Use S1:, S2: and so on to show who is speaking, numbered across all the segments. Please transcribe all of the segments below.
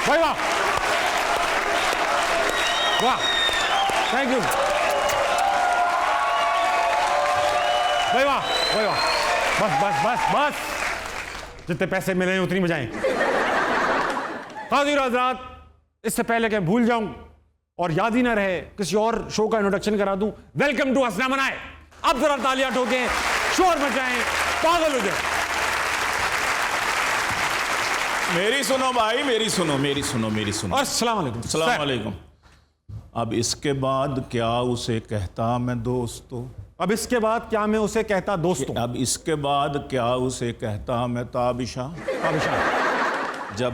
S1: भाई वाह, वाह, थैंक यू भाई, वाह भाई वाह। बस बस बस बस, जितने पैसे मिले हैं उतनी बजाएं। हाज़िर हज़रात, इससे पहले कि भूल जाऊं और याद ही ना रहे, किसी और शो का इंट्रोडक्शन करा दूं। वेलकम टू हंसना मनाए। अब जरा तालियां ठोकें, शोर मचाएं, पागल हो जाए।
S2: मेरी सुनो भाई, मेरी सुनो, मेरी सुनो, मेरी सुनो।
S1: अस्सलाम वालेकुम।
S2: अस्सलाम वालेकुम। अब इसके बाद क्या उसे कहता मैं दोस्तों,
S1: अब इसके बाद क्या मैं उसे कहता दोस्तों,
S2: अब इसके बाद क्या उसे कहता मैं ताबिशा, जब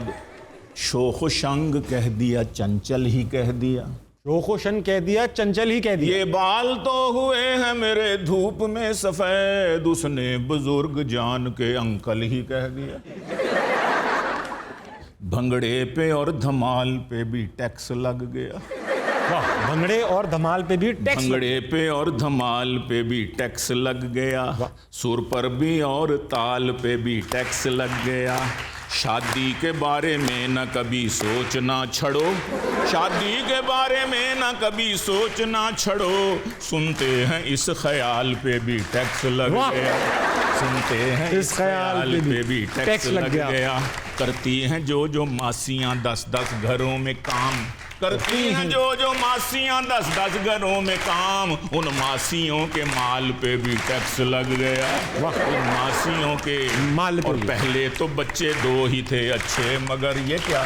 S2: शोखो शंग कह दिया चंचल ही कह दिया,
S1: शोखोशन कह दिया चंचल ही कह दिया।
S2: ये बाल तो हुए हैं मेरे धूप में सफेद, उसने बुजुर्ग जान के अंकल ही कह दिया। भंगड़े पे और धमाल पे भी टैक्स लग गया,
S1: वाह, भंगड़े और धमाल पे भी टैक्स,
S2: भंगड़े पे और धमाल पे भी टैक्स लग गया, सुर पर भी और ताल पे भी टैक्स लग गया। शादी के बारे में न कभी सोचना छड़ो, शादी के बारे में न कभी सोचना छड़ो, सुनते हैं इस ख्याल पे भी टैक्स लग गया, सुनते हैं इस ख्याल पे भी टैक्स लग गया। करती हैं जो मासियां 10-10 घरों में काम, करती हैं जो मासियां 10-10 घरों में काम, उन मासियों के माल पे भी टैक्स लग गया, उन मासियों के
S1: माल पे।
S2: और पहले तो बच्चे 2 ही थे अच्छे, मगर ये क्या,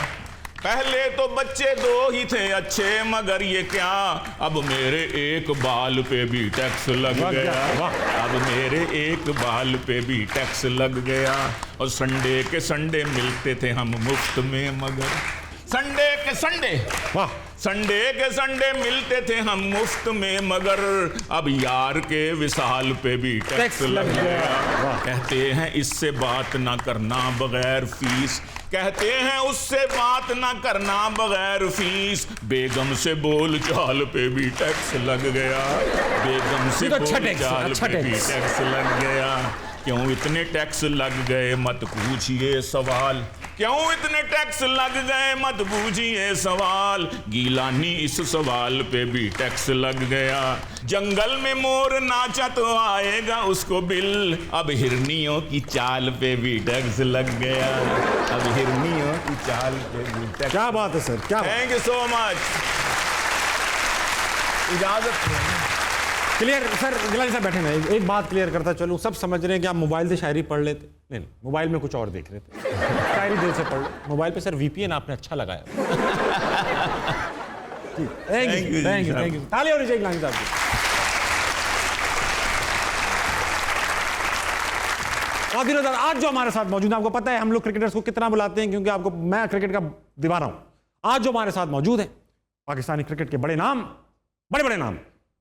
S2: पहले तो बच्चे 2 ही थे अच्छे, मगर ये क्या, अब मेरे एक बाल पे भी टैक्स लग गया, अब मेरे एक बाल पे भी टैक्स लग गया। और संडे के संडे मिलते थे हम मुफ्त में, मगर संडे के संडे,
S1: वाह,
S2: संडे के संडे मिलते थे हम मुफ्त में, मगर अब यार के विसाल पे भी टैक्स लग गया। कहते हैं इससे बात ना करना बगैर फीस, कहते हैं उससे बात ना करना बगैर फीस, बेगम से बोल चाल पे भी टैक्स लग गया, बेगम से बोल चाल पे भी टैक्स लग गया। क्यों इतने टैक्स लग गए मत पूछिए सवाल, क्यों इतने टैक्स लग गए मत पूछिए सवाल, गीलानी इस सवाल पे भी टैक्स लग गया। जंगल में मोर नाचा तो आएगा उसको बिल, अब हिरनियों की चाल पे भी टैक्स लग गया, अब हिरनियों की चाल पे भी टैक्स।
S1: क्या बात है सर, क्या,
S2: थैंक यू सो मच। इजाजत
S1: क्लियर सर। गिलानी साहब बैठे ना, एक बात क्लियर करता चलूं, सब समझ रहे हैं कि आप मोबाइल से शायरी पढ़ लेते, नहीं मोबाइल में कुछ और देख रहे थे, शायरी दिल से पढ़ लो। मोबाइल पे सर VPN आपने अच्छा लगाया। Thank you, thank you, thank you. ताली होनी चाहिए गिलानी साहब की। आज जो हमारे साथ मौजूद है, आपको पता है हम लोग क्रिकेटर्स को कितना बुलाते हैं, क्योंकि आपको मैं क्रिकेट का दीवाना हूं। आज जो हमारे साथ मौजूद है पाकिस्तानी क्रिकेट के बड़े नाम, बड़े बड़े नाम,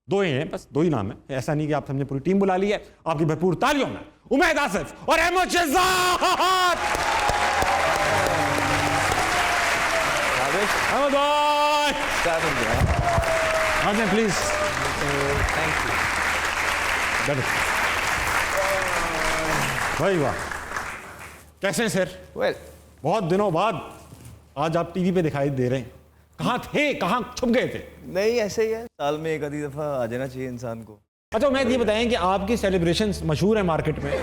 S1: 2 ही हैं, बस 2 ही नाम है, ऐसा नहीं कि आप हमने पूरी टीम बुला ली है। आपकी भरपूर तालियों में उमैद आसिफ और अहमद शहजाद। अहमद भाई प्लीज,
S3: थैंक यू।
S1: भाई वाह, कैसे हैं सर?
S3: वेल,
S1: बहुत दिनों बाद आज आप टीवी पे दिखाई दे रहे हैं, कहाँ थे, कहाँ छुप गए थे?
S3: नहीं ऐसे ही है, साल में एक आधी दफा आ जाना चाहिए इंसान को।
S1: अच्छा उमैद, ये बताएं कि आपकी सेलिब्रेशंस मशहूर है मार्केट में,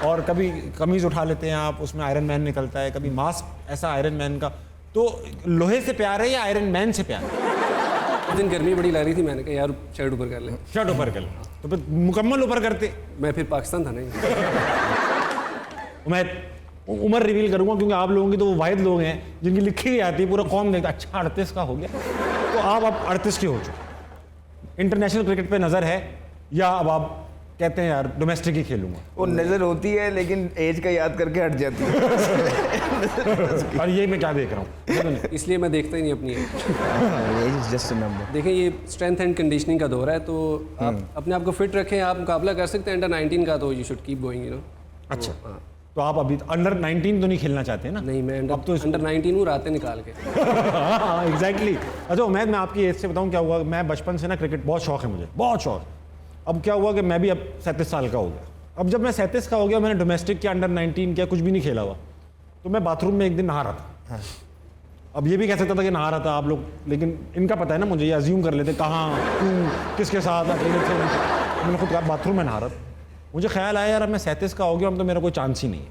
S1: और कभी कमीज उठा लेते हैं आप, उसमें आयरन मैन निकलता है, कभी मास्क ऐसा आयरन मैन का, तो लोहे से प्यार है या आयरन मैन से प्यार है?
S4: उस दिन गर्मी बड़ी लग रही थी, मैंने कहा यार शर्ट ऊपर कर ले।
S1: शर्ट ऊपर कर ले, तो फिर मुकम्मल ऊपर करते।
S4: मैं फिर पाकिस्तान था नहीं।
S1: उमैद, उम्र रिवील करूंगा क्योंकि आप लोगों की तो वो वाहिद लोग हैं जिनकी लिखी ही आती है, पूरा कौम देखता अच्छा 38 का हो गया, तो आप अब 38 के हो चुके। इंटरनेशनल क्रिकेट पे नज़र है या अब आप कहते हैं यार डोमेस्टिक ही खेलूंगा?
S3: वो नजर होती है लेकिन एज का याद करके हट जाती है।
S1: और ये मैं क्या देख रहा हूँ,
S4: इसलिए मैं देखता ही नहीं अपनी
S3: एज जस्ट अ नंबर।
S4: देखें ये स्ट्रेंथ एंड कंडीशनिंग का दौर है, तो आप अपने आप को फिट रखें, आप मुकाबला कर सकते हैं। अंडर 19 का तो you should keep going, you know.
S1: अच्छा, तो आप अभी अंडर 19 तो नहीं खेलना चाहते हैं ना?
S4: नहीं, मैं
S1: अब तो
S4: अंडर 19 हूँ, रातें निकाल के।
S1: एग्जैक्टली। अच्छा उमैद, मैं आपकी एज से बताऊं क्या हुआ, मैं बचपन से ना क्रिकेट बहुत शौक है मुझे, बहुत शौक। अब क्या हुआ कि मैं भी अब 37 साल का हो गया। अब जब मैं 37 का हो गया, मैंने डोमेस्टिक किया, अंडर 19 किया, कुछ भी नहीं खेला हुआ, तो मैं बाथरूम में एक दिन नहा रहा था अब ये भी कह सकता था कि नहा रहा था आप लोग, लेकिन इनका पता है ना मुझे, ये अज्यूम कर लेते कहाँ क्यों किसके साथ अकेले थे। मैंने खुद कहा बाथरूम में नहा रहा था, मुझे ख्याल आया यार अब मैं 37 का हो गया, अब तो मेरा कोई चांस ही नहीं है।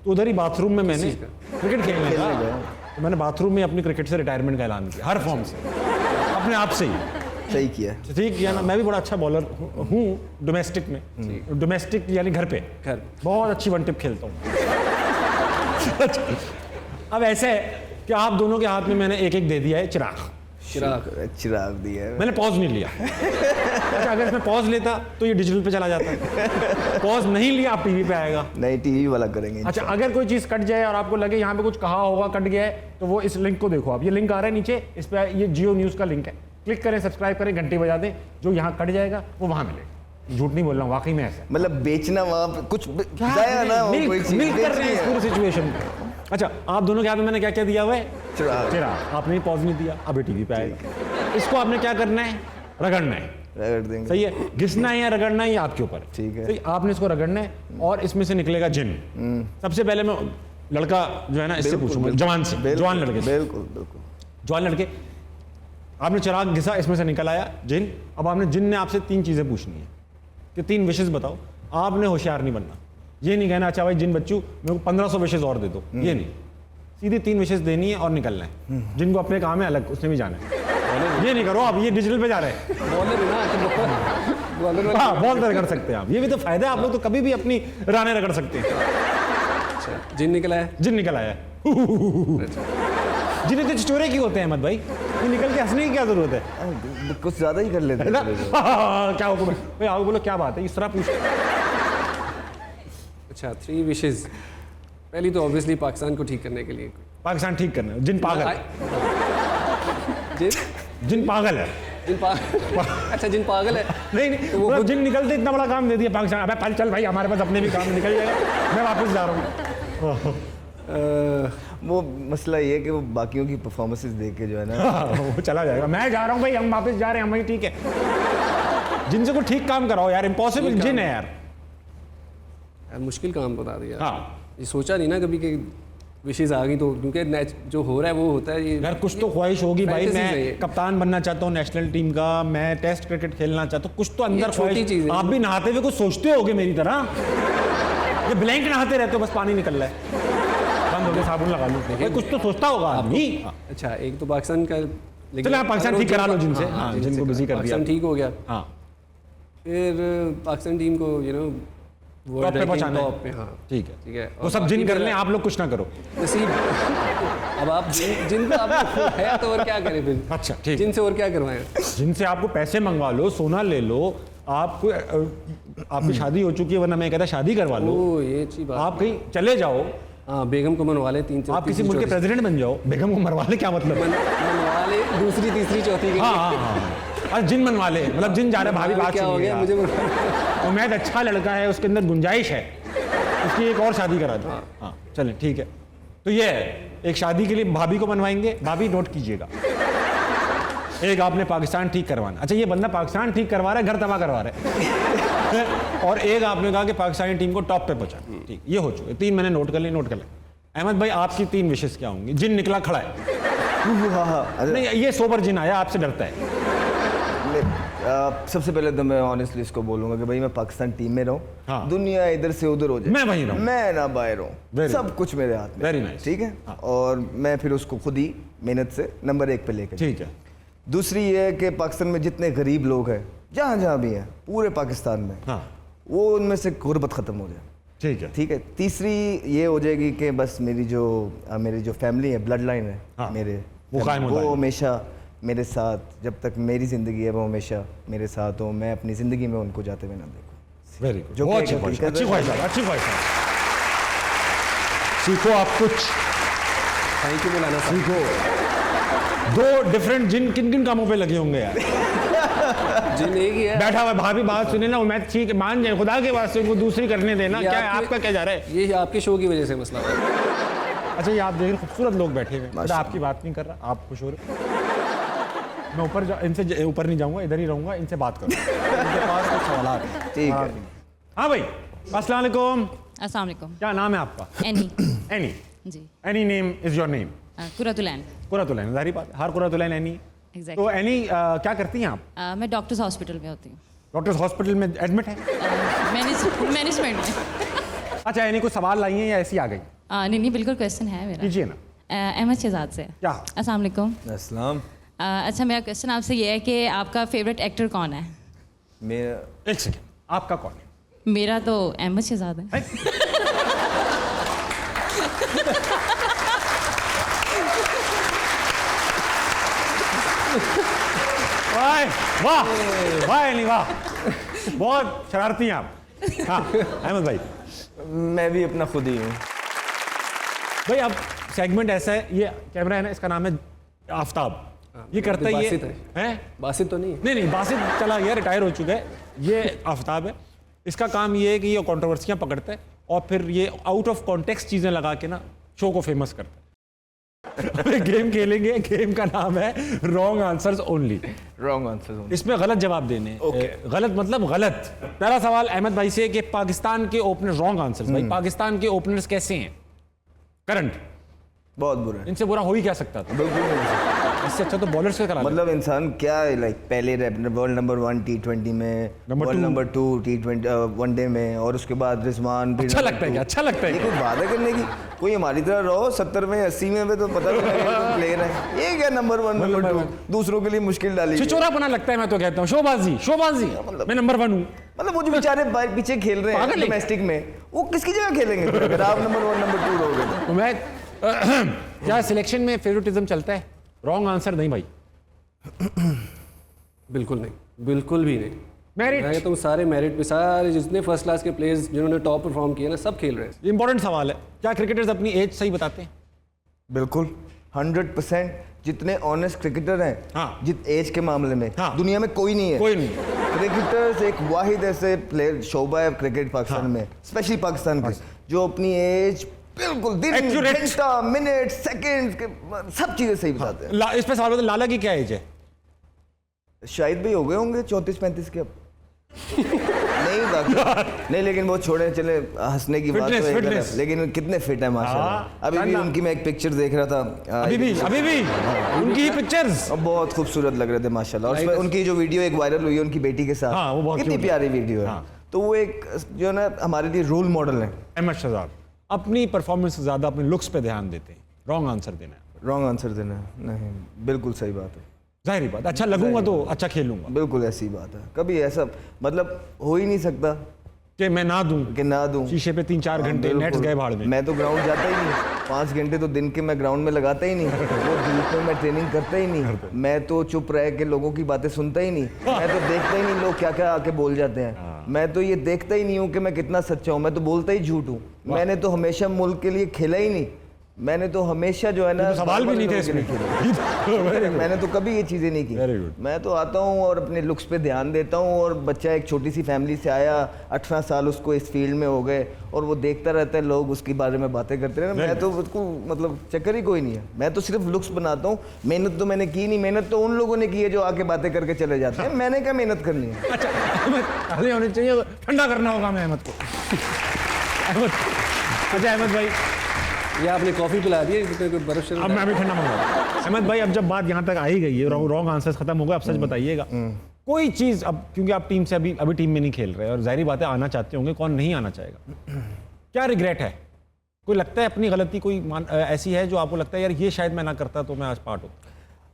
S1: तो उधर ही बाथरूम में मैंने क्रिकेट खेलने का, तो मैंने बाथरूम में अपनी क्रिकेट से रिटायरमेंट का ऐलान किया, हर फॉर्म से, अपने आप से ही।
S3: सही किया।
S1: ठीक किया ना, मैं भी बड़ा अच्छा बॉलर हूँ डोमेस्टिक में, डोमेस्टिक यानी घर पे बहुत अच्छी वन टिप खेलता हूँ। अब ऐसे है कि आप दोनों के हाथ में मैंने एक एक दे दिया है चिराग
S3: दिया है।
S1: मैंने पॉज नहीं लिया। अच्छा अगर इसमें पॉज लेता तो ये डिजिटल पे चला जाता, पॉज नहीं लिया आप टीवी पे आएगा।
S3: नहीं टीवी वाला करेंगे।
S1: अच्छा अगर कोई चीज़ कट जाए और आपको लगे यहाँ पे कुछ कहा होगा कट गया है, तो वो इस लिंक को देखो आप, ये लिंक आ रहा है नीचे, इस पे ये जियो न्यूज़ का लिंक है, क्लिक करें, सब्सक्राइब करें, घंटी बजा दें, जो यहाँ कट जाएगा वो वहाँ मिलेगा। झूठ नहीं बोल रहा हूँ, वाकई में ऐसा
S3: मतलब बेचना वहाँ पे कुछ जाएगा ना, वो कोई चीज़
S1: मिल कर रहे हैं इस पूरी सिचुएशन। अच्छा आप दोनों के हाथ में मैंने क्या क्या दिया हुआ है? चिराग। आपने पॉज नहीं दिया, अभी टीवी पे आएगा। इसको आपने क्या करना है? रगड़ना है।
S3: रगड़ देंगे।
S1: सही है, घिसना है या रगड़ना है ये आपके ऊपर।
S3: ठीक है।
S1: सही, आपने इसको रगड़ना है और इसमें से निकलेगा जिन। सबसे पहले मैं लड़का जो है ना इससे पूछूंगा, जवान से, जवान लड़के से।
S3: बिल्कुल बिल्कुल।
S1: जवान लड़के, आपने चिराग घिसा, इसमें से निकल आया जिन। अब आपने जिन ने आपसे 3 चीजें पूछनी है कि 3 विशेष बताओ। आपने होशियार नहीं बनना, ये नहीं कहना अच्छा भाई जिन बच्चू मेरे को 1500 विशेष और दे दो, ये नहीं, सीधी 3 विशेष देनी है और निकलना है। जिनको अपने काम है अलग, उसने भी जाना है। ये नहीं करो आप, ये डिजिटल पे जा रहे हैं। हाँ बॉल रगड़ सकते हैं आप, ये भी तो फायदा है, आप लोग तो कभी भी अपनी राने रगड़ सकते हैं।
S4: जिन निकला है,
S1: जिन निकल आया जिन्हें तो चिचोरे की होते हैं अहमद भाई, ये निकल के हंसने की क्या जरूरत है?
S3: कुछ ज्यादा ही कर लेते
S1: है ना?
S3: हैं।
S1: क्या हुक्म है भाई, आओ बोलो क्या बात है, इस तरह पूछ।
S4: अच्छा 3 विशेज। पहली तो ऑब्वियसली पाकिस्तान को ठीक करने के लिए।
S1: पाकिस्तान ठीक करना है। जिन पागल है। जिन पागल है।
S4: अच्छा जिन पागल है।
S1: नहीं नहीं तो वो जिन निकलते इतना बड़ा काम दे दिया पाकिस्तान। अबे चल भाई हमारे पास अपने भी काम निकल जाएगा, मैं वापस जा रहा हूँ।
S3: वो मसला ये है कि वो बाकियों की परफॉर्मेंसेस देख के जो है ना
S1: वो चला जाएगा। मैं जा रहा हूँ भाई, हम वापस जा रहे हैं, हम वही ठीक है। जिनसे को ठीक काम कराओ यार, इम्पॉसिबल जिन है यार।
S4: मुश्किल काम बता दिया।
S1: हाँ
S4: ये सोचा नहीं ना कभी कि विशेष आ गई तो, क्योंकि जो हो रहा है वो होता है। ये
S1: यार कुछ तो ख्वाहिश होगी भाई,
S4: fantasy
S1: मैं
S4: है ये।
S1: कप्तान बनना चाहता हूँ नेशनल टीम का, मैं टेस्ट क्रिकेट खेलना चाहता हूँ, कुछ तो अंदर
S4: छोटी
S1: ख्वाहिश।
S4: चीज़ है।
S1: आप भी नहाते हुए कुछ सोचते होगे मेरी तरह, ये ब्लैंक नहाते रहते हो बस पानी निकल रहा है, बंद हो गया साबुन लगा लो, भाई कुछ तो सोचता होगा आदमी।
S4: अच्छा एक तो पाकिस्तान का,
S1: चलो आप पाकिस्तान ठीक करा लो जिनसे, हाँ जिनको बिजी कर दिया,
S4: पाकिस्तान ठीक हो गया।
S1: हाँ
S4: फिर पाकिस्तान टीम को
S1: टॉप पे पहुंचाना है।
S4: टॉप पे, हाँ
S1: ठीक है,
S4: ठीक है।
S1: वो सब जिन कर लें, आप लोग कुछ ना करो।
S4: नसीब अब आप जिनको आप है तो और क्या करें फिर।
S1: अच्छा ठीक,
S4: जिनसे और क्या करवाएं।
S1: जिनसे आपको पैसे मंगवा लो, सोना ले लो, आपको आपकी शादी हो चुकी है, वरना मैं कहता शादी करवा लो,
S4: ओ ये अच्छी बात।
S1: आप कहीं चले जाओ,
S4: हाँ बेगम को मनवा ले 3
S1: आप किसी मुल्क के प्रेसिडेंट बन जाओ, बेगम को मरवा ले, क्या मतलब?
S4: मनवा ले दूसरी तीसरी चौथी के
S1: हाँ हाँ हाँ, अरे जिन मनवा ले, मतलब जिन जा रहे भाभी बात
S4: क्या हो गया मुझे
S1: उमैद अच्छा लड़का है, उसके अंदर गुंजाइश है, उसकी एक और शादी करा दो। हाँ चलें ठीक है। तो ये है, एक शादी के लिए भाभी को मनवाएंगे, भाभी नोट कीजिएगा। एक आपने पाकिस्तान ठीक करवाना, अच्छा ये बंदा पाकिस्तान ठीक करवा रहा है, घर तबाह करवा रहा है। और एक आपने कहा कि पाकिस्तानी टीम को टॉप पे पहुंचाना, ठीक, ये हो चुके 3 मैंने नोट कर लिए, नोट कर ले। अहमद भाई आपकी 3 विशेष क्या होंगी? जिन निकला खड़ा है, नहीं ये सोबर जिन आया, आपसे डरता है।
S3: सबसे पहले तो मैं ऑनेस्टली इसको बोलूंगा कि भाई मैं पाकिस्तान टीम में रहूं,
S1: हाँ।
S3: दुनिया इधर से उधर हो जाए,
S1: मैं वहीं रहूं,
S3: मैं ना बाहर रहूं,
S1: Very
S3: सब
S1: nice.
S3: कुछ मेरे हाथ में।
S1: Very nice.
S3: ठीक है,
S1: हाँ।
S3: और मैं फिर उसको खुद ही मेहनत से नंबर 1 पे लेकर।
S1: ठीक है।
S3: दूसरी ये है कि पाकिस्तान में जितने गरीब लोग हैं, जहाँ जहाँ भी हैं पूरे पाकिस्तान में,
S1: हाँ
S3: वो उनमें से गुर्बत ख़त्म हो जाए।
S1: ठीक है।
S3: ठीक है। तीसरी ये हो जाएगी कि बस मेरी जो फैमिली है, ब्लड लाइन है,
S1: हाँ,
S3: मेरे
S1: वो कायम हो जाए।
S3: वो हमेशा मेरे साथ, जब तक मेरी ज़िंदगी है वो हमेशा मेरे साथ हो, मैं अपनी ज़िंदगी में उनको जाते हुए ना देखूँ।
S1: वेरी गुड,
S3: जो
S1: बहुत
S3: कि
S1: अच्छी
S3: एक
S1: ख्वाहिश,
S3: हकीकत
S1: अच्छी
S3: है।
S1: ख्वाहिश है, अच्छी ख्वाहिश है। सीखो आप कुछ,
S4: थैंक यू मौलाना साहब।
S1: सीखो। 2 डिफरेंट जिन किन किन कामों पे लगे होंगे यार?
S4: जिन एक ही है,
S1: बैठा हुआ भाभी बात सुने ना, मैं ठीक है मान जाए, खुदा के वास्ते उनको दूसरी करने देना।
S4: ये
S1: क्या है
S4: आपके-
S1: आपका क्या जा रहा है?
S4: ये आपके शो की वजह से मसला है।
S1: अच्छा ये आप देख रहे खूबसूरत लोग बैठे हुए हैं, मैं आपकी बात नहीं कर रहा, आप खुश हो रहे हो। मैं इनसे ऊपर नहीं जाऊंगा, इधर ही रहूंगा, इनसे बात करूँ, इनके पास कुछ सवाल हैं।
S3: ठीक है।
S1: हाँ भाई, अस्सलाम वालेकुम।
S5: अस्सलाम वालेकुम।
S1: क्या नाम है आपका?
S5: एनी।
S1: एनी।
S5: जी।
S1: Any name is your name?
S5: Qurratulain.
S1: Qurratulain, जाहिर बात, हर कुरातुलैन एनी।
S5: Exactly.
S1: तो एनी क्या करती हैं आप?
S5: मैं डॉक्टर्स हॉस्पिटल में होती हूँ।
S1: डॉक्टर्स हॉस्पिटल में एडमिट है?
S5: मैनेजमेंट में।
S1: अच्छा, एनी कुछ सवाल लाई हैं या ऐसी आ गई?
S5: नहीं नहीं, बिल्कुल क्वेश्चन है मेरा।
S1: कीजिए ना।
S5: अहमद शहजाद से।
S1: क्या?
S5: अस्सलाम वालेकुम।
S3: अस्सलाम।
S5: अच्छा, मेरा क्वेश्चन आपसे ये है कि आपका फेवरेट एक्टर कौन है?
S3: मेरा
S1: एक सेकेंड, आपका कौन है?
S5: मेरा तो अहमद शहजाद है।
S1: वाह वाह वाह एनी वाह, बहुत शरारती हैं आप। हाँ अहमद भाई।
S3: मैं भी अपना खुद ही हूँ।
S1: भाई अब सेगमेंट ऐसा है, ये कैमरा है ना, इसका नाम है आफ्ताब। ये करता ही
S4: बासित
S1: है?
S4: बासित तो नहीं है।
S1: नहीं नहीं, बासित चला गया, रिटायर हो चुका है। ये आफ्ताब है। इसका काम ये है कि ये कंट्रोवर्सियां पकड़ता है और फिर ये आउट ऑफ कॉन्टेक्स्ट चीजें लगा के ना शो को फेमस करता है। गेम खेलेंगे, गेम का नाम है wrong answers only.
S3: Wrong answer.
S1: इसमें गलत जवाब देने हैं।
S3: Okay.
S1: गलत मतलब गलत। पहला सवाल अहमद भाई से कि पाकिस्तान के ओपनर, रॉन्ग आंसर्स भाई, पाकिस्तान के ओपनर्स कैसे हैं करंट?
S3: बहुत बुरा।
S1: इनसे बुरा हो ही क्या सकता था?
S3: बिल्कुल नहीं हो सकता।
S1: इससे अच्छा तो बॉलर्स का करा।
S3: मतलब इंसान क्या है, लाइक पहले वर्ल्ड नंबर 1 T20 में,
S1: number
S3: world
S1: 2
S3: number 2 T20 one day में, और उसके बाद रिजवान भी
S1: अच्छा
S3: नंबर
S1: लगता है
S3: 2।
S1: क्या? अच्छा लगता है
S3: ये
S1: क्या?
S3: कोई बात है करने की? कोई हमारी तरह रहो 70 में 80 में तो पता नहीं लगेगा प्लेयर है। ये क्या नंबर 1 नंबर 2 दूसरों के लिए मुश्किल डाली है।
S1: छिचोरापना लगता है, मैं तो कहता हूँ शोबाजी, शोबाजी। मैं नंबर 1 हूँ।
S3: मतलब वो जो बेचारे पीछे खेल रहे हैं
S1: पागल है।
S3: डोमेस्टिक में, वो किसकी जगह खेलेंगे फिर अगर आप नंबर 1 नंबर 2 रहोगे?
S1: तो मैं क्या सिलेक्शन में फेवरेटिज्म चलता है? रॉन्ग आंसर नहीं भाई,
S4: बिल्कुल नहीं, बिल्कुल भी नहीं।
S1: मेरिट।
S4: मैं कहता हूँ सारे मेरिट पे, सारे जितने फर्स्ट क्लास के प्लेयर्स जिन्होंने टॉप परफॉर्म किए ना, सब खेल रहे हैं।
S1: इंपॉर्टेंट सवाल है, क्या क्रिकेटर्स अपनी एज सही बताते हैं?
S3: बिल्कुल 100%। जितने ऑनेस्ट क्रिकेटर हैं,
S1: हाँ।
S3: जित एज के मामले में
S1: हाँ।
S3: दुनिया में कोई नहीं है।
S1: कोई नहीं।
S3: क्रिकेटर्स एक वाहिद ऐसे प्लेयर शोबा है क्रिकेट पाकिस्तान में, स्पेशली पाकिस्तान के, जो अपनी एज बिल्कुल दिन,
S1: Accurate।
S3: घंटा, मिनट, सेकंड सब चीजें सही बताते हैं।
S1: इस पे सवाल बताओ, लाला की क्या एज है?
S3: शायद भी हो गए होंगे 34-35 के अब। नहीं बाकी नहीं, लेकिन वो छोड़े चले, हंसने की बात तो
S1: Fitness,
S3: एक अलग,
S1: fitness।
S3: लेकिन कितने फिट है माशाल्लाह।
S1: हाँ,
S3: अभी भी
S1: जानना।
S3: उनकी मैं एक पिक्चर देख रहा था,
S1: अभी भी उनकी पिक्चर्स
S3: और बहुत खूबसूरत लग रहे थे माशाल्लाह। और उसमें उनकी जो वीडियो एक वायरल हुई है उनकी बेटी के साथ,
S1: हाँ, वो बहुत
S3: कितनी
S1: cute है।
S3: प्यारी वीडियो है।
S1: हाँ।
S3: तो वो एक जो है ना हमारे लिए रोल मॉडल है।
S1: अहमद शहजाद अपनी परफॉर्मेंस से ज्यादा अपने लुक्स पे ध्यान देते हैं, रॉन्ग आंसर देना है।
S3: रॉन्ग आंसर देना है? नहीं, बिल्कुल सही बात है।
S1: जाहिर बात, अच्छा लगूंगा तो अच्छा खेलूंगा,
S3: बिल्कुल ऐसी बात है। कभी ऐसा मतलब हो ही नहीं सकता
S1: कि मैं ना दूं,
S3: कि ना दूं।
S1: शीशे पे 3-4 घंटे
S3: बिल्कुल।
S1: नेट्स गए भाड़ में।
S3: मैं तो ग्राउंड जाता ही नहीं, 5 घंटे तो दिन के मैं ग्राउंड में लगाता ही नहीं। वो धूप में मैं ट्रेनिंग करता ही नहीं। मैं तो चुप रह के लोगों की बातें सुनता ही नहीं। मैं तो देखता ही नहीं लोग क्या क्या आके बोल जाते हैं। मैं तो ये देखता ही नहीं हूँ कि मैं कितना सच्चा हूँ, मैं तो बोलता ही झूठ हूँ। मैंने तो हमेशा मुल्क के लिए खेला ही नहीं। मैंने तो हमेशा जो है ना,
S1: तो सवाल भी नहीं थे इसमें।
S3: मैंने तो कभी ये चीज़ें नहीं
S1: Very
S3: की।
S1: good.
S3: मैं तो आता हूँ और अपने लुक्स पे ध्यान देता हूँ। और बच्चा एक छोटी सी फैमिली से आया, 18 साल उसको इस फील्ड में हो गए, और वो देखता रहता है लोग उसके बारे में बातें करते रहे। मैं तो उसको मतलब चक्कर ही कोई नहीं है। मैं तो सिर्फ लुक्स बनाता हूँ। मेहनत तो मैंने की नहीं, मेहनत तो उन लोगों ने की है जो आके बातें करके चले जाते हैं। मैंने क्या मेहनत करनी है?
S1: अच्छा अहमद ताले होने चाहिए, ठंडा करना होगा मैं अहमद को। अहमद, अच्छा अहमद भाई,
S4: ये आपने कॉफ़ी पिला दी है, इसमें कोई बर्फ शर्फ
S1: अब मैं अभी ठंडा मंगा। अहमद भाई, अब जब बात यहाँ तक आ ही गई है, रॉन्ग आंसर्स खत्म हो गए, अब सच बताइएगा कोई चीज़, अब क्योंकि आप टीम से अभी टीम में नहीं खेल रहे और जाहिर बात है आना चाहते होंगे, कौन नहीं आना चाहेगा? क्या रिग्रेट है? कोई लगता है अपनी गलती कोई ऐसी है जो आपको लगता है यार ये शायद मैं ना करता तो मैं आज पार्ट होता?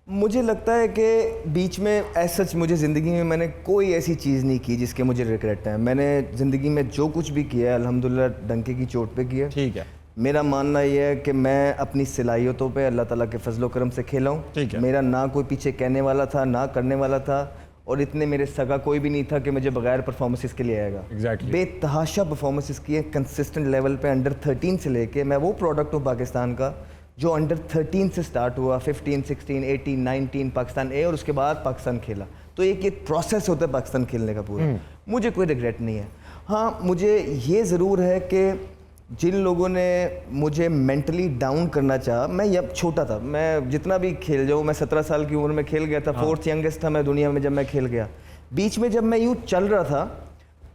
S3: मुझे लगता है कि बीच में ऐसा सच मुझे ज़िंदगी में मैंने कोई ऐसी चीज़ नहीं की जिसके मुझे रिग्रेट है। मैंने ज़िंदगी में जो कुछ भी किया है अल्हम्दुलिल्लाह डंके की चोट पे किया।
S1: ठीक है।
S3: मेरा मानना यह है कि मैं अपनी सलाहियतों पे अल्लाह ताला के फजलो करम से खेला हूँ।
S1: ठीक है।
S3: मेरा ना कोई पीछे कहने वाला था, ना करने वाला था, और इतने मेरे सगा कोई भी नहीं था कि मुझे बगैर परफॉर्मेंसेस के लिए आएगा।
S1: Exactly.
S3: बेतहाशा परफॉर्मेंसेस किए कंसिस्टेंट लेवल पे। अंडर 13 से लेके मैं वो प्रोडक्ट हूँ पाकिस्तान का जो अंडर 13 से स्टार्ट हुआ, 15, 16, 18, 19 पाकिस्तान ए, और उसके बाद पाकिस्तान खेला। तो एक ये प्रोसेस होता है पाकिस्तान खेलने का पूरा। मुझे कोई रिग्रेट नहीं है। हाँ, मुझे ये ज़रूर है कि जिन लोगों ने मुझे मेंटली डाउन करना चाहा, मैं जब छोटा था, मैं जितना भी खेल जाऊँ, मैं 17 साल की उम्र में खेल गया था। 4th यंगेस्ट था मैं दुनिया में जब मैं खेल गया। बीच में जब मैं यूँ चल रहा था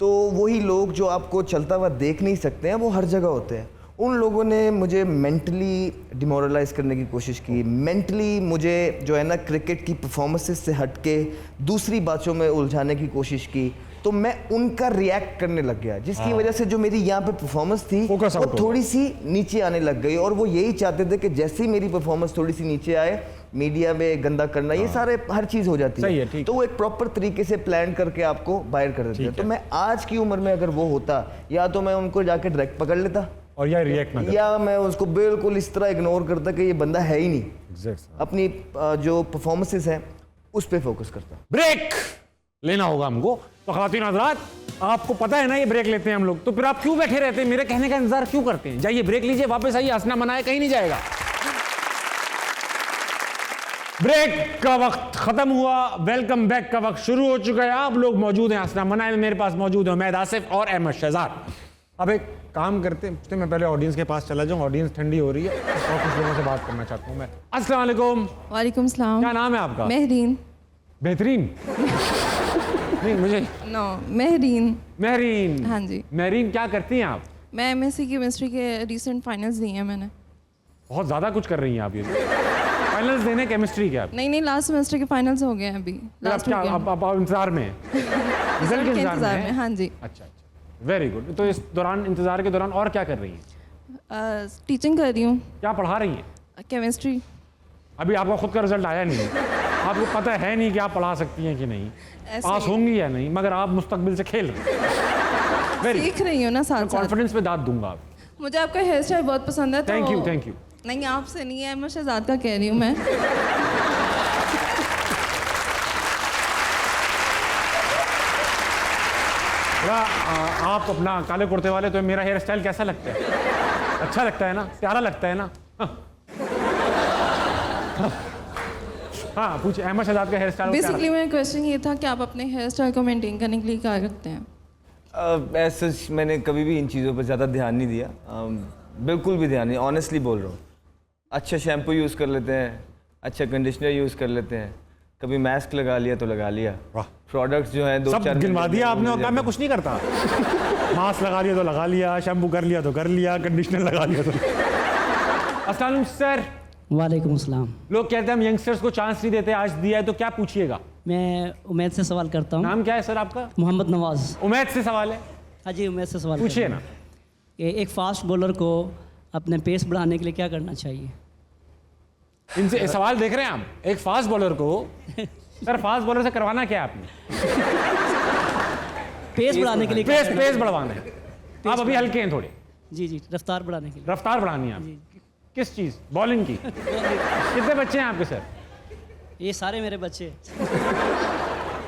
S3: तो वही लोग जो आपको चलता हुआ देख नहीं सकते हैं वो हर जगह होते हैं। उन लोगों ने मुझे मेंटली डिमोरलाइज करने की कोशिश की, मेंटली मुझे जो है ना क्रिकेट की परफॉर्मेंसेस से हटके दूसरी बातों में उलझाने की कोशिश की, तो मैं उनका रिएक्ट करने लग गया, जिसकी वजह से जो मेरी यहाँ पे परफॉर्मेंस थी
S1: Focus
S3: वो
S1: out हो
S3: थोड़ी सी नीचे आने लग गई। और वो यही चाहते थे कि जैसे ही मेरी परफॉर्मेंस थोड़ी सी नीचे आए, मीडिया में गंदा करना, ये सारे हर चीज़ हो जाती
S1: सही है, ठीक।
S3: तो वो एक प्रॉपर तरीके से प्लान करके आपको बाहर कर देते हैं। तो मैं आज की उम्र में अगर वो होता, या तो मैं उनको जाके डायरेक्ट पकड़ लेता,
S1: और या रिएक्ट ना
S3: या मैं उसको बिल्कुल इस तरह इग्नोर करता कि ये बंदा है ही नहीं,
S1: कर।
S3: अपनी जो परफॉर्मेंसेस हैं उस पर फोकस करता।
S1: ब्रेक लेना होगा हमको। तो ख़वातीन हज़रात, आपको पता है ना ये ब्रेक लेते हैं हम लोग, तो फिर आप क्यों बैठे रहते हैं, मेरे कहने का इंतजार क्यों करते हैं? जाइए ब्रेक लीजिए, वापस आइए, हंसना मनाए कहीं नहीं जाएगा। ब्रेक का वक्त खत्म हुआ, वेलकम बैक का वक्त शुरू हो चुका है। आप लोग मौजूद हैं हंसना मनाए में, मेरे पास मौजूद है उमैद आसिफ और अहमद शहजाद। अब एक काम करते हैं, मैं पहले ऑडियंस के पास चला जाऊं, ऑडियंस ठंडी हो रही है और कुछ लोगों से बात करना चाहता हूं मैं। अस्सलाम वालेकुम।
S5: वालेकुम सलाम।
S1: क्या नाम है आपका?
S5: महरीन।
S1: बेहतरीन नहीं मुझे
S5: नो, महरीन।
S1: महरीन।
S5: हाँ जी।
S1: महरीन, क्या करती हैं आप?
S5: मैं एमएससी केमिस्ट्री के रिसेंट फाइनल्स दिए हैं मैंने।
S1: बहुत ज़्यादा कुछ कर रही हैं आप। ये फाइनल्स देने केमिस्ट्री के आप?
S5: नहीं, लास्ट सेमेस्टर के फाइनल्स हो गए हैं अभी।
S1: लास्ट क्या आप इंतजार में हैं? रिजल्ट के इंतजार में हैं?
S5: हाँ जी।
S1: अच्छा, वेरी गुड। तो इस दौरान, इंतजार के दौरान और क्या कर रही हैं?
S5: टीचिंग कर रही हूँ।
S1: क्या पढ़ा रही हैं?
S5: केमिस्ट्री।
S1: अभी आपका खुद का रिजल्ट आया नहीं, आपको पता है नहीं कि आप पढ़ा सकती हैं कि नहीं, पास होंगी या नहीं, मगर आप मुस्तकबिल से खेल रही हैं।
S5: सीख रही हूँ ना साथ साथ।
S1: कॉन्फिडेंस पे दाद दूंगा आप।
S5: मुझे आपका हेयर स्टाइल बहुत पसंद है।
S1: Thank you, thank you.
S5: नहीं, आपसे नहीं है, अहमद शहजाद का कह रही हूँ मैं।
S1: आप अपना काले कुर्ते वाले, तो मेरा हेयर स्टाइल कैसा लगता है? अच्छा लगता है ना, प्यारा लगता है ना? हाँ पूछिए, अहमद शहजाद का हेयर स्टाइल।
S5: बेसिकली मेरा क्वेश्चन ये था कि आप अपने हेयर स्टाइल को मेंटेन करने के लिए क्या करते हैं?
S3: ऐसा मैंने कभी भी इन चीज़ों पर ज़्यादा ध्यान नहीं दिया, बिल्कुल भी ध्यान नहीं, ऑनेस्टली बोल रहा हूँ। अच्छा शैम्पू यूज़ कर लेते हैं, अच्छा कंडीशनर यूज़ कर लेते हैं, कभी मास्क लगा लिया तो लगा लिया। प्रोडक्ट्स जो हैं
S1: सब गिनवा दिया आपने और कहा मैं कुछ नहीं करता। मास्क लगा लिया तो लगा लिया, शैम्पू कर लिया तो कर लिया, कंडीशनर लगा लिया तो। अस्सलाम वालेकुम सर।
S6: वालेकुम अस्सलाम।
S1: लोग कहते हैं हम यंगस्टर्स को चांस नहीं देते, आज दिया है तो क्या पूछिएगा?
S6: मैं उमैद से सवाल करता हूँ।
S1: नाम क्या है सर आपका?
S6: मोहम्मद नवाज।
S1: उमैद से सवाल है?
S6: हाँ जी, उमैद से सवाल
S1: पूछिए ना।
S6: कि एक फास्ट बॉलर को अपने पेस बढ़ाने के लिए क्या करना चाहिए?
S1: इनसे सवाल देख रहे हैं आप? एक फास्ट बॉलर को सर, फास्ट बॉलर से करवाना क्या है आपने?
S6: पेस बढ़ाने के लिए
S1: पेस बढ़वाना है। आप अभी हल्के हैं थोड़े।
S6: जी, रफ्तार बढ़ाने के लिए।
S1: रफ्तार बढ़ानी है आप? किस चीज़? बॉलिंग की? कितने बच्चे हैं आपके सर?
S6: ये सारे मेरे बच्चे।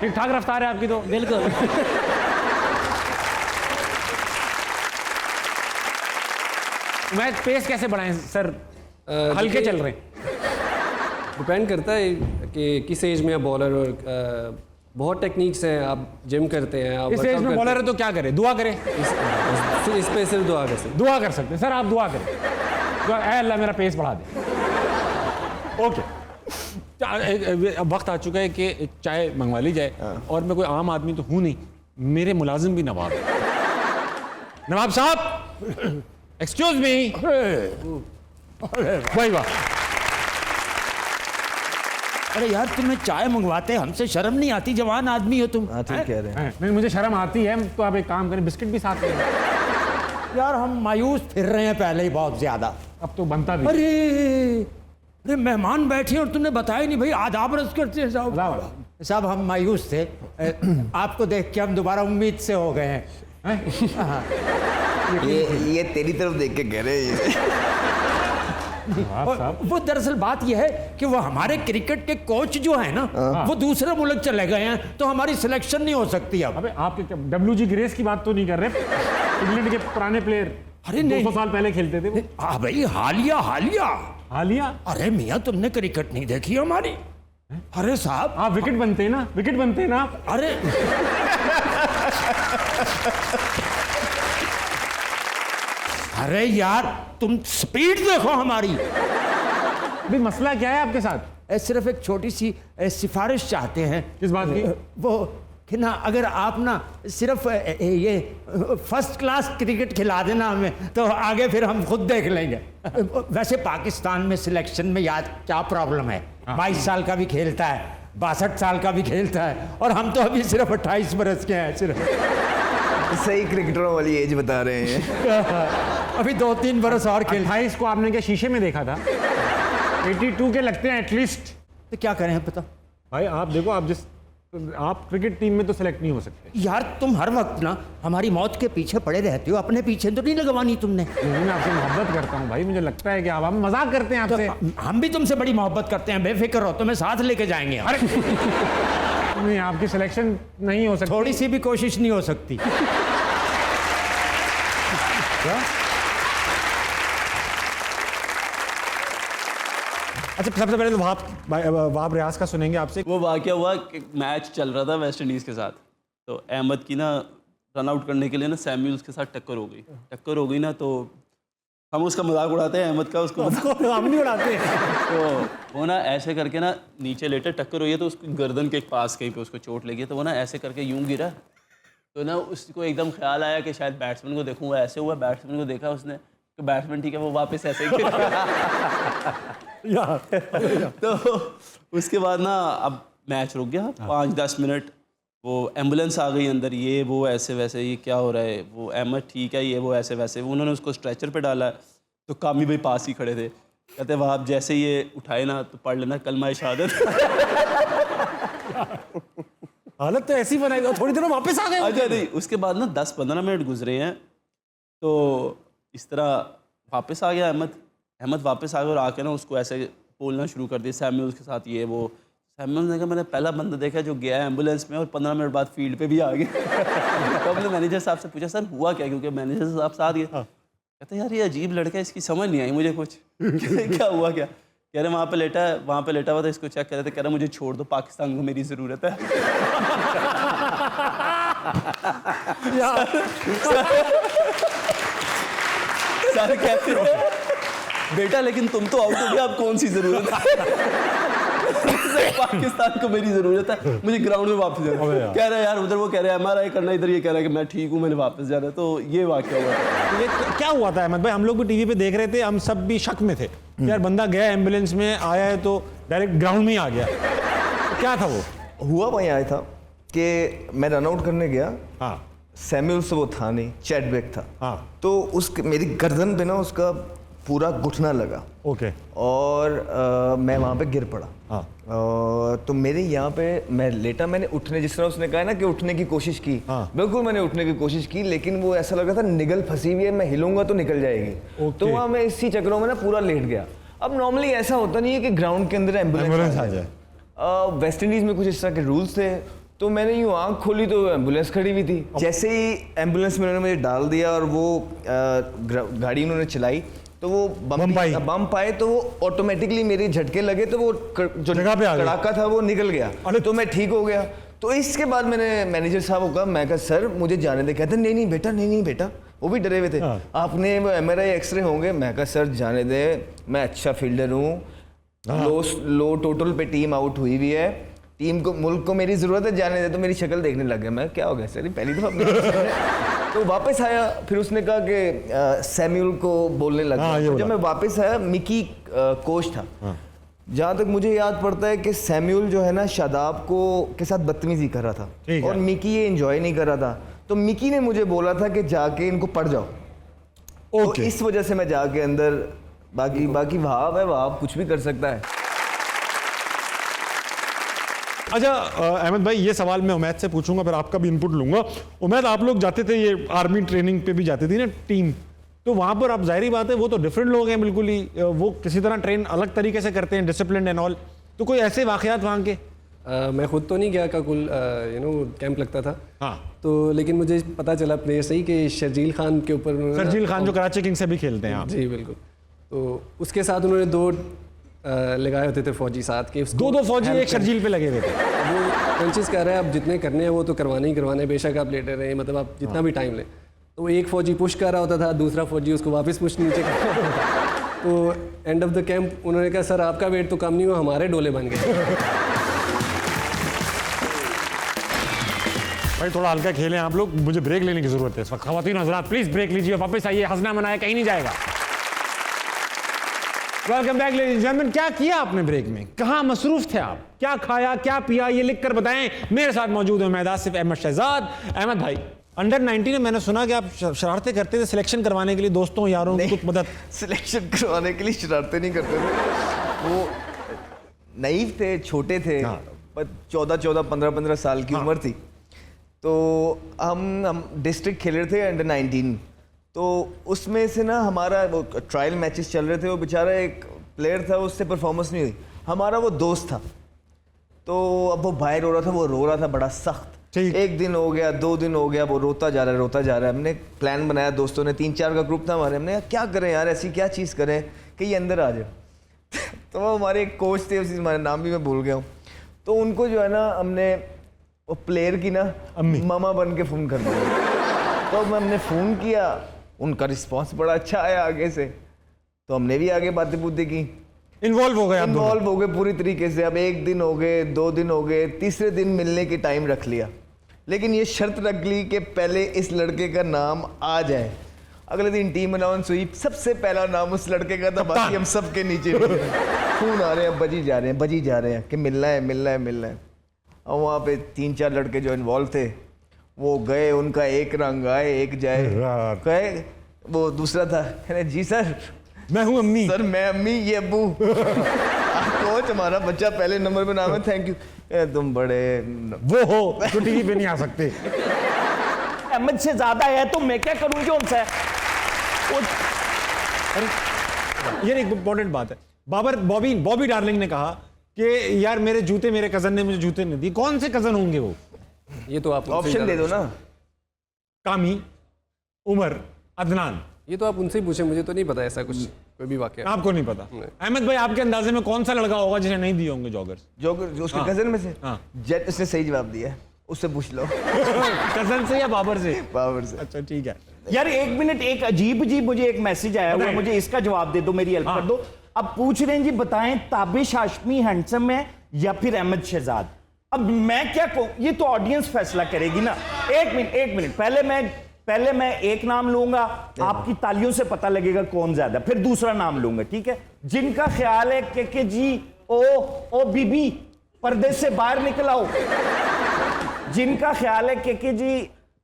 S1: ठीक ठाक रफ्तार है आपकी तो?
S6: बिल्कुल।
S1: मैं पेस कैसे बढ़ाएं सर? हल्के चल रहे हैं।
S4: डिपेंड करता है कि किस एज में आप बॉलर, और बहुत टेक्निक्स हैं। आप जिम करते हैं, आप
S1: इस एज में बॉलर है तो क्या करें? दुआ करें?
S4: इस पे सिर्फ दुआ कर सकते।
S1: दुआ कर सकते हैं सर, आप दुआ करें, दुआ, ऐ अल्लाह मेरा पेस बढ़ा दे। ओके, अब वक्त आ चुका है कि एक चाय मंगवा ली जाए। और मैं कोई आम आदमी तो हूँ नहीं, मेरे मुलाजिम भी नवाब हैं। नवाब साहब, एक्सक्यूज मी। भाई वाह।
S7: अरे यार, तुम्हें चाय मंगवाते हमसे शर्म नहीं आती? जवान आदमी हो तुम।
S3: हाँ ठीक कह रहे हैं।
S1: नहीं, मुझे शर्म आती है। तो आप एक काम करें, बिस्किट भी साथ में।
S7: यार हम मायूस फिर रहे हैं पहले ही बहुत ज्यादा।
S1: अब तो बनता भी।
S7: अरे मेहमान बैठे और तुमने बताया नहीं भाई। आदाब रस करते हैं साहब। साहब हम मायूस थे, आपको देख के हम दोबारा उम्मीद से हो गए हैं।
S3: ये तेरी तरफ देख के कह रहे हैं।
S7: वो दरअसल बात यह है कि वो हमारे क्रिकेट के कोच जो है ना, वो दूसरे मुल्क चले गए हैं, तो हमारी सिलेक्शन नहीं हो सकती अब।
S1: अबे आप WG ग्रेस की बात तो नहीं कर रहे? इंग्लैंड के पुराने प्लेयर,
S7: अरे नहीं,
S1: 200 साल पहले खेलते थे वो।
S7: हाँ भाई, हालिया। अरे मियाँ, तुमने क्रिकेट नहीं देखी हमारी? अरे साहब,
S1: आप विकेट बनते हैं ना, विकेट बनते हैं ना आप।
S7: अरे अरे यार, तुम स्पीड देखो हमारी।
S1: अभी मसला क्या है आपके साथ?
S7: सिर्फ एक छोटी सी सिफारिश चाहते हैं।
S1: किस बात की?
S7: वो कि ना अगर आप ना सिर्फ ये फर्स्ट क्लास क्रिकेट खिला देना हमें तो आगे फिर हम खुद देख लेंगे। वैसे पाकिस्तान में सिलेक्शन में याद क्या प्रॉब्लम है, 22 साल का भी खेलता है, 62 साल का भी खेलता है, और हम तो अभी सिर्फ 28 बरस के हैं सिर्फ।
S3: सही क्रिकेटरों वाली एज बता रहे हैं।
S7: अभी 2-3 बरस और खेल।
S1: 28 को आपने क्या शीशे में देखा था? 82 के लगते हैं एटलीस्ट।
S7: तो क्या करें पता
S1: भाई आप देखो, आप क्रिकेट टीम में तो सेलेक्ट नहीं हो सकते।
S7: यार, तुम हर वक्त ना हमारी मौत के पीछे पड़े रहते हो, अपने पीछे तो नहीं लगवानी तुमने।
S1: मैं आपसे मोहब्बत करता हूँ भाई, मुझे लगता है कि आप हम मजाक करते हैं आपसे।
S7: तो हम भी तुमसे बड़ी मोहब्बत करते हैं, बेफिक्र हो, तुम्हें साथ लेके जाएंगे।
S1: अरे नहीं, आपकी सिलेक्शन नहीं हो सकती।
S7: थोड़ी सी भी कोशिश नहीं हो सकती।
S1: क्या? अच्छा, सबसे पहले तो वहाब रियाज का सुनेंगे आपसे।
S8: वो वाक़या हुआ कि मैच चल रहा था वेस्ट इंडीज़ के साथ, तो अहमद की ना रन आउट करने के लिए ना सैम्यूल्स के साथ टक्कर हो गई ना, तो हम उसका मजाक उड़ाते हैं अहमद का, उसको
S1: हम नहीं उड़ाते।
S8: तो वो ना ऐसे करके ना नीचे लेटे, टक्कर हुई है तो उसकी गर्दन के पास कहीं पे उसको चोट लगी, तो वो ना ऐसे करके यूं गिरा, तो ना उसको एकदम ख्याल आया कि शायद बैट्समैन को देखूंगा, ऐसे हुआ, बैट्समैन को देखा उसने कि बैट्समैन ठीक है, वो वापस ऐसे ही तो उसके बाद ना अब मैच रुक गया 5-10 मिनट, वो एम्बुलेंस आ गई अंदर, ये वो ऐसे वैसे, ये क्या हो रहा है, वो अहमद ठीक है, ये वो ऐसे वैसे, उन्होंने उसको स्ट्रेचर पे डाला, तो कामी भाई पास ही खड़े थे, कहते वहाँ आप जैसे ये उठाए ना तो पढ़ लेना कलमा शहादत।
S1: हालत तो ऐसी बनाई, थोड़ी देर में वापस आ गए।
S8: अच्छा नहीं, उसके बाद ना 10-15 मिनट गुजरे हैं, तो इस तरह वापस आ गया अहमद वापस आ गया और आके ना उसको ऐसे बोलना शुरू कर दिया सैम्यूल्स के साथ, ये वो। सैम्यूल्स ने कहा मैंने पहला बंदा देखा जो गया है एम्बुलेंस में और 15 मिनट बाद फील्ड पे भी आ गया। तो हमने मैनेजर साहब से पूछा सर हुआ क्या, क्योंकि मैनेजर साहब साथ गए। कहते यार ये अजीब लड़का है, इसकी समझ नहीं आई मुझे कुछ। क्या हुआ क्या? कह रहे वहाँ पे लेटा हुआ था, इसको चेक कर रहे थे, कह रहा मुझे छोड़ दो, पाकिस्तान को मेरी ज़रूरत है। सर कहते हैं बेटा लेकिन तुम तो आउट हो गया, अब कौन सी ज़रूरत है? पाकिस्तान को मेरी ज़रूरत है, मुझे ग्राउंड में वापस जाना। कह रहा है यार उधर वो कह रहा है MRI करना, इधर ये कह रहा है कि मैं ठीक हूँ, मैंने वापस जाना। तो ये वाक़या हुआ था।
S1: ये क्या हुआ था अहमद भाई? हम लोग भी टीवी पे देख रहे थे, हम सब भी शक में थे यार, बंदा गया एम्बुलेंस में आया है तो डायरेक्ट ग्राउंड में ही आ गया, तो क्या था वो?
S3: हुआ वहीं आया था कि मैं रन आउट करने गया,
S1: हाँ,
S3: सैम्यूल्स वो था नहीं, चैडविक था,
S1: हाँ,
S3: तो मेरी गर्दन पे ना उसका पूरा घुटना लगा।
S1: ओके।
S3: और मैं वहाँ पे गिर पड़ा।
S1: हाँ।
S3: तो मेरे यहाँ पे मैं लेटा, मैंने उठने, जिस तरह उसने कहा ना कि उठने की कोशिश की,
S1: हाँ।
S3: बिल्कुल मैंने उठने की कोशिश की, लेकिन वो ऐसा लगा था निगल फंसी हुई है, मैं हिलूंगा तो निकल जाएगी। तो वहाँ मैं इसी चक्रों में ना पूरा लेट गया। अब नॉर्मली ऐसा होता नहीं है कि ग्राउंड के अंदर एम्बुलेंस आ जाए। वेस्ट इंडीज़ में कुछ इस तरह के रूल्स थे, तो मैंने यूँ आँख खोली तो एम्बुलेंस खड़ी हुई थी। जैसे ही एम्बुलेंस में उन्होंने मुझे डाल दिया और वो गाड़ी उन्होंने चलाई, तो वो बम पाए, तो वो ऑटोमेटिकली मेरे झटके लगे, तो वो जो
S1: जगह पे आ गया,
S3: कड़ाका था वो निकल गया, तो मैं ठीक हो गया। तो इसके बाद मैंने मैनेजर साहब को कहा, मैं कहा सर मुझे जाने दे। कहते नहीं बेटा, वो भी डरे हुए थे। आपने वो MRI एक्सरे होंगे। मैं कहा सर जाने दे, मैं अच्छा फील्डर हूँ, लो टोटल पे टीम आउट हुई हुई है, टीम को, मुल्क को मेरी ज़रूरत है, जाने दे। तो मेरी शक्ल देखने लग गया, मैं क्या हो गया सर, पहली दफ़ा। तो वापस आया, फिर उसने कहा कि सैम्यूल को बोलने लगा। जब मैं वापस आया, मिकी कोच था। जहाँ तक मुझे याद पड़ता है कि सैम्यूल जो है ना शादाब के साथ बदतमीजी कर रहा था और मिकी ये एंजॉय नहीं कर रहा था। तो मिकी ने मुझे बोला था कि जाके इनको पढ़ जाओ। तो इस वजह से मैं जाके अंदर, बाकी वहाब है, वहाब कुछ भी कर सकता है।
S1: अच्छा अहमद भाई, ये सवाल मैं उमैद से पूछूंगा, फिर आपका भी इनपुट लूंगा। उमैद, आप लोग जाते थे, ये आर्मी ट्रेनिंग पे भी जाती थी ना टीम, तो वहाँ पर आप जाहिर बात है वो तो डिफरेंट लोग हैं बिल्कुल ही, वो किसी तरह ट्रेन अलग तरीके से करते हैं, डिसिप्लिन एंड ऑल। तो कोई ऐसे वाक़यात वहाँ के?
S4: मैं खुद तो नहीं गया, काकुल कैंप लगता था। हाँ। तो लेकिन मुझे पता चला प्लेयर से ही कि शर्जील खान के ऊपर,
S1: शर्जील खान जो कराची किंग्स से भी खेलते हैं।
S4: जी बिल्कुल। तो उसके साथ उन्होंने 2 लगाए होते थे फौजी साथ के,
S1: 2 फौजी एक शर्जील पे लगे हुए थे।
S4: वो पंचेस कह रहे हैं आप जितने करने हैं वो तो करवाने ही करवाने, बेशक आप लेटे रहे, मतलब आप जितना भी टाइम लें। तो एक फौजी पुश कर रहा होता था, दूसरा फौजी उसको वापस पुश नीचे कर रहा होता था। तो एंड ऑफ द कैंप उन्होंने कहा सर आपका वेट तो कम नहीं हुआ, हमारे डोले बन गए।
S1: भाई थोड़ा हल्का खेलें आप लोग, मुझे ब्रेक लेने की जरूरत है इस वक्त। खवातीन हज़रात प्लीज ब्रेक लीजिए, वापस आइए, हंसना मनाया कहीं नहीं जाएगा। Welcome back ladies and gentleman. क्या किया आपने ब्रेक में, कहाँ मसरूफ थे आप, क्या खाया क्या पिया, ये लिख कर बताएं। मेरे साथ मौजूद है उम्मीद आसिफ, अहमद शहजाद। अहमद भाई, अंडर 19 में मैंने सुना कि आप शरारतें करते थे सिलेक्शन करवाने के लिए, दोस्तों यारों की कुछ मदद।
S3: सिलेक्शन करवाने के लिए शरारतें नहीं करते थे, वो नईव थे, छोटे थे, 14 15 साल की उम्र थी। तो हम डिस्ट्रिक्ट खेल रहे थे अंडर 19, तो उसमें से ना हमारा वो ट्रायल मैचेस चल रहे थे, वो बेचारा एक प्लेयर था, उससे परफॉर्मेंस नहीं हुई। हमारा वो दोस्त था, तो अब वो बाहर रो रहा था, वो रो रहा था बड़ा सख्त। एक दिन हो गया, 2 दिन हो गया, वो रोता जा रहा है। हमने प्लान बनाया, दोस्तों ने, 3-4 का ग्रुप था हमारे, हमने कहा क्या करें यार, ऐसी क्या चीज़ करें कि ये अंदर आ जाए। तो वो हमारे एक कोच थे, उसी हमारे नाम भी मैं भूल गया हूँ, तो उनको जो है ना हमने वो प्लेयर की ना मामा बन के फ़ोन कर दिया। तो हमने फ़ोन किया, उनका रिस्पांस बड़ा अच्छा आया आगे से, तो हमने भी आगे बातें पूछते की, इन्वॉल्व हो गए पूरी तरीके से। अब 1 दिन हो गए, 2 दिन हो गए, तीसरे दिन मिलने की टाइम रख लिया, लेकिन ये शर्त रख ली कि पहले इस लड़के का नाम आ जाए। अगले दिन टीम अनाउंस हुई, सबसे पहला नाम उस लड़के का था, बाकी हम सब के नीचे खून आ रहे हैं, बजी जा रहे हैं कि मिलना है। और वहाँ पे 3-4 लड़के जो इन्वॉल्व थे वो गए, उनका एक रंग आए एक जाए, गए। वो दूसरा था, अरे जी सर
S1: मैं हूँ अम्मी,
S3: सर मैं अम्मी, ये अब्बू। कोच हमारा बच्चा पहले नंबर पे नाम है, थैंक यू। तुम बड़े
S1: वो हो तो टीवी पे नहीं आ सकते।
S7: अहमद से ज्यादा है तो मैं क्या करूँ जो उनसे।
S1: अरे ये एक इंपॉर्टेंट बात है, बॉबी डार्लिंग ने कहा कि यार मेरे जूते, मेरे कजन ने मुझे जूते नहीं दिए। कौन से कजन होंगे वो?
S4: ये तो आप
S3: ऑप्शन दे दो ना।
S1: कामी, उमर, अदनान।
S4: ये तो आप उनसे ही पूछे, मुझे तो नहीं पता ऐसा कुछ कोई भी वाकया।
S1: आपको नहीं पता? अहमद भाई, आपके अंदाजे में कौन सा लड़का होगा जिसे नहीं दिए होंगे जॉगर्स?
S3: जो उसके कजन में से?
S1: हाँ।
S3: जेट उसने सही जवाब दिया है, उससे पूछ लो।
S1: कजन से या बाबर से?
S3: बाबर से।
S1: अच्छा ठीक है
S7: यार 1 मिनट, एक अजीब मुझे एक मैसेज आया हुआ, मुझे इसका जवाब दे दो, मेरी हेल्प कर दो। अब पूछ रहे हैं जी, बताएं ताबिश हाशमी हैंडसम है या फिर अहमद शहजाद? अब मैं क्या कहूं, ये तो ऑडियंस फैसला करेगी ना। 1 मिनट, पहले मैं एक नाम लूंगा, आपकी तालियों से पता लगेगा कौन ज्यादा, फिर दूसरा नाम लूंगा, ठीक है? जिनका ख्याल है कि जी ओ बीबी पर्दे से बाहर निकल आओ, जिनका ख्याल है कि जी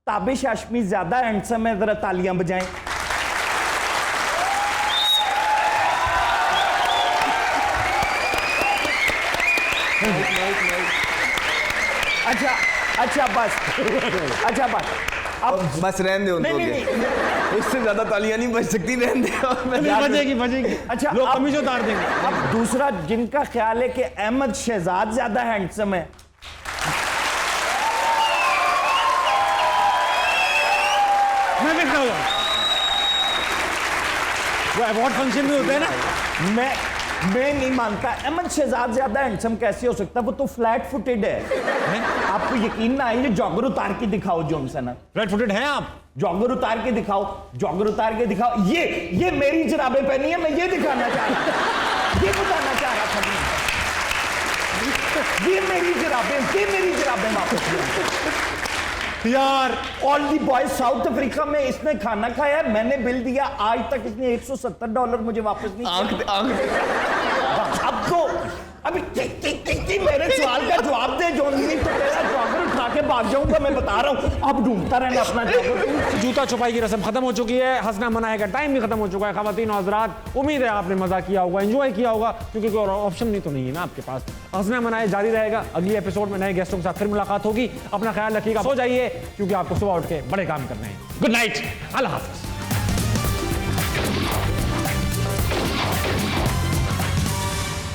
S7: ताबिश हाशमी ज्यादा हैंडसम है, जरा तालियां बजाएं। अच्छा बस
S3: अब बस रहने दो उनको,
S7: नहीं।
S3: इससे ज्यादा तालियां नहीं बज सकती, रहने दो।
S1: बजेगी।
S7: अच्छा,
S1: लोग कमीज उतार देंगे।
S7: अब दूसरा, जिनका ख्याल है कि अहमद शहजाद ज्यादा हैंडसम है,
S1: मैं भी खड़ा हूं। वो अवार्ड फंक्शन में होते हैं ना,
S7: मैं नहीं मानता। अहमद शहजाद ज्यादा हैंडसम कैसे हो सकता है? वो तो फ्लैट फुटेड है। आपको यकीन ना आए, जॉगर उतार के दिखाओ जो हमसे ना।
S1: फ्लैट फुटेड हैं आप?
S7: जॉगर उतार के दिखाओ, ये मेरी जराबें पहनी है, मैं ये दिखाना चाह रहा था, ये बताना चाह रहा था। ये मेरी जराबें वापस यार। All the boys south Africa में इसने खाना खाया, मैंने बिल दिया, आज तक इसने $170 मुझे वापस नहीं किया। अब तो अभी मेरे सवाल का जवाब दे, जो नहीं तो तेरा जॉगर उठा के भाग जाऊंगा, मैं बता रहा हूँ। अब ढूंढता रहना अपना जॉगर।
S1: जूता छुपाई की रस्म खत्म हो चुकी है, हंसना मनाने का टाइम भी खत्म हो चुका है। खवातीन और हज़रात, उम्मीद है आपने मजा किया होगा, एंजॉय किया होगा, क्योंकि कोई और ऑप्शन नहीं तो नहीं है ना आपके पास। हंसना मनाए जारी रहेगा, अगली एपिसोड में नए गेस्टों के साथ फिर मुलाकात होगी। अपना ख्याल रखिएगा, सो जाइए, क्योंकि आपको सुबह उठ के बड़े काम करने हैं। गुड नाइट, अल्लाह हाफ़िज़।